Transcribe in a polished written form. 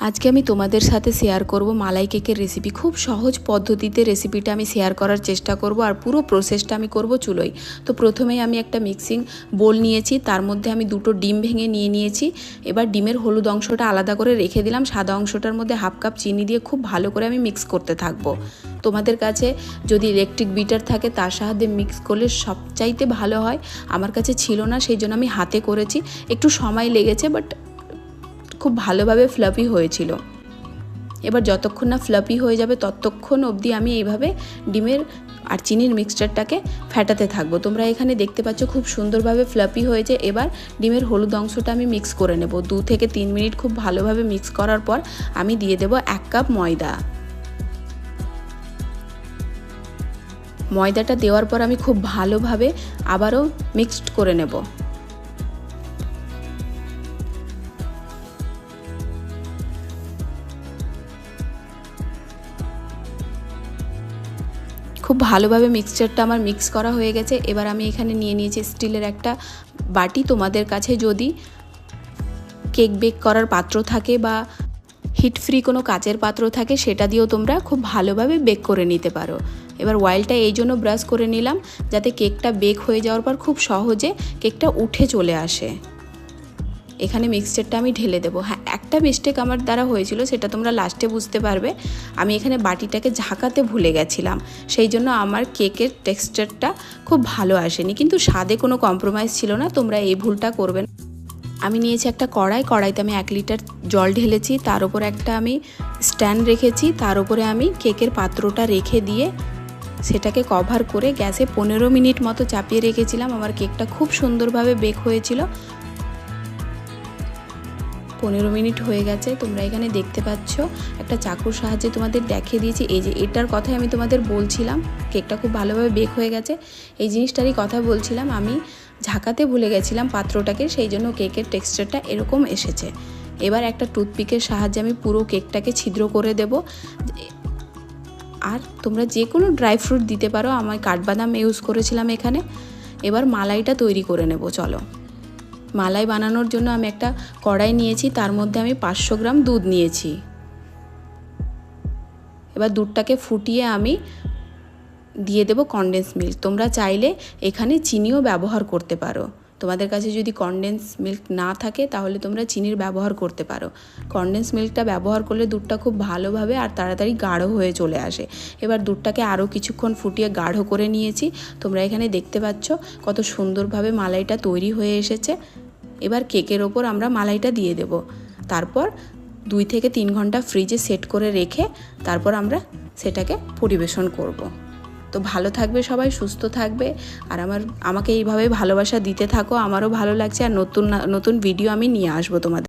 আজকে আমি তোমাদের সাথে শেয়ার করব মালাই কেকের রেসিপি। খুব সহজ পদ্ধতিতে রেসিপিটা আমি শেয়ার করার চেষ্টা করব, আর পুরো প্রসেসটা আমি করব চুলোয়। তো প্রথমেই আমি একটা মিক্সিং বোল নিয়েছি, তার মধ্যে আমি দুটো ডিম ভেঙে নিয়েছি। এবার ডিমের হলুদ অংশটা আলাদা করে রেখে দিলাম, সাদা অংশটার মধ্যে হাফ কাপ চিনি দিয়ে খুব ভালো করে আমি মিক্স করতে থাকবো। তোমাদের কাছে যদি ইলেকট্রিক বিটার থাকে তার সাহায্যে মিক্স করলে সবচাইতে ভালো হয়। আমার কাছে ছিল না, সেই জন্য আমি হাতে করেছি। একটু সময় লেগেছে, বাট খুব ভালোভাবে ফ্লাফি হয়েছিল। এবার যতক্ষণ না ফ্লাফি হয়ে যাবে ততক্ষণ অবধি আমি এইভাবে ডিমের আর চিনির মিক্সচারটাকে ফেটাতে থাকবো। তোমরা এখানে দেখতে পাচ্ছ খুব সুন্দরভাবে ফ্লাফি হয়েছে। এবার ডিমের হলুদ অংশটা আমি মিক্স করে নেব। 2 থেকে 3 মিনিট খুব ভালোভাবে মিক্স করার পর আমি দিয়ে দেব 1 কাপ ময়দা। ময়দাটা দেওয়ার পর আমি খুব ভালোভাবে আবারও মিক্সড করে নেব। খুব ভালোভাবে মিক্সচারটা আমার মিক্স করা হয়ে গেছে। এবার আমি এখানে নিয়ে নিয়েছি স্টিলের একটা বাটি। তোমাদের কাছে যদি কেক বেক করার পাত্র থাকে বা হিট ফ্রি কোনো কাচের পাত্র থাকে সেটা দিয়েও তোমরা খুব ভালোভাবে বেক করে নিতে পারো। এবার অয়েলটা এই জন্য ব্রাশ করে নিলাম যাতে কেকটা বেক হয়ে যাওয়ার পর খুব সহজে কেকটা উঠে চলে আসে। এখানে মিক্সচারটা আমি ঢেলে দেবো। হ্যাঁ, একটা মিস্টেক আমার দ্বারা হয়েছিল, সেটা তোমরা লাস্টে বুঝতে পারবে। আমি এখানে বাটিটাকে ঝাঁকাতে ভুলে গেছিলাম, সেই জন্য আমার কেকের টেক্সচারটা খুব ভালো আসেনি। কিন্তু স্বাদে কোনো কম্প্রোমাইজ ছিল না, তোমরা এই ভুলটা করবে না। আমি নিয়েছি একটা কড়াইতে আমি 1 লিটার জল ঢেলেছি, তার উপর একটা আমি স্ট্যান্ড রেখেছি, তার উপরে আমি কেকের পাত্রটা রেখে দিয়ে সেটাকে কভার করে গ্যাসে 15 মিনিট মতো চাপিয়ে রেখেছিলাম। আমার কেকটা খুব সুন্দরভাবে বেক হয়েছিল। 15 মিনিট হয়ে গেছে, তোমরা এখানে দেখতে পাচ্ছ। একটা চাকুর সাহায্যে তোমাদের দেখিয়ে দিয়েছি। এই যে এটার কথাই আমি তোমাদের বলছিলাম, কেকটা খুব ভালোভাবে বেক হয়ে গেছে। এই জিনিসটারই কথা বলছিলাম, আমি ঝাঁকাতে ভুলে গেছিলাম পাত্রটাকে, সেই জন্য কেকের টেক্সচারটা এরকম এসেছে। এবার একটা টুথপিকের সাহায্যে আমি পুরো কেকটাকে ছিদ্র করে দেব। আর তোমরা যে কোনো ড্রাই ফ্রুট দিতে পারো, আমি কাঠবাদাম ইউজ করেছিলাম এখানে। এবার মালাইটা তৈরি করে নেব। চলো, মালাই বানানোর জন্য আমি একটা কড়াই নিয়েছি, তার মধ্যে আমি 500 গ্রাম দুধ নিয়েছি। এবার দুধটাকে ফুটিয়ে আমি দিয়ে দেব কনডেন্স মিল্ক। তোমরা চাইলে এখানে চিনিও ব্যবহার করতে পারো। তোমাদের কাছে যদি কনডেন্স মিল্ক না থাকে তাহলে তোমরা চিনির ব্যবহার করতে পারো। কনডেন্স মিল্কটা ব্যবহার করলে দুধটা খুব ভালোভাবে আর তাড়াতাড়ি গাঢ় হয়ে চলে আসে। এবার দুধটাকে আরও কিছুক্ষণ ফুটিয়ে গাঢ় করে নিয়েছি। তোমরা এখানে দেখতে পাচ্ছ কত সুন্দরভাবে মালাইটা তৈরি হয়ে এসেছে। এবার কেকের ওপর আমরা মালাইটা দিয়ে দেব। তারপর 2 থেকে 3 ঘন্টা ফ্রিজে সেট করে রেখে তারপর আমরা সেটাকে পরিবেশন করব। তো ভালো থাকবে সবাই, সুস্থ থাকবে, আর আমাকে এইভাবে ভালোবাসা দিতে থাকো। আমারও ভালো লাগছে, আর নতুন নতুন ভিডিও আমি নিয়ে আসবো তোমাদের।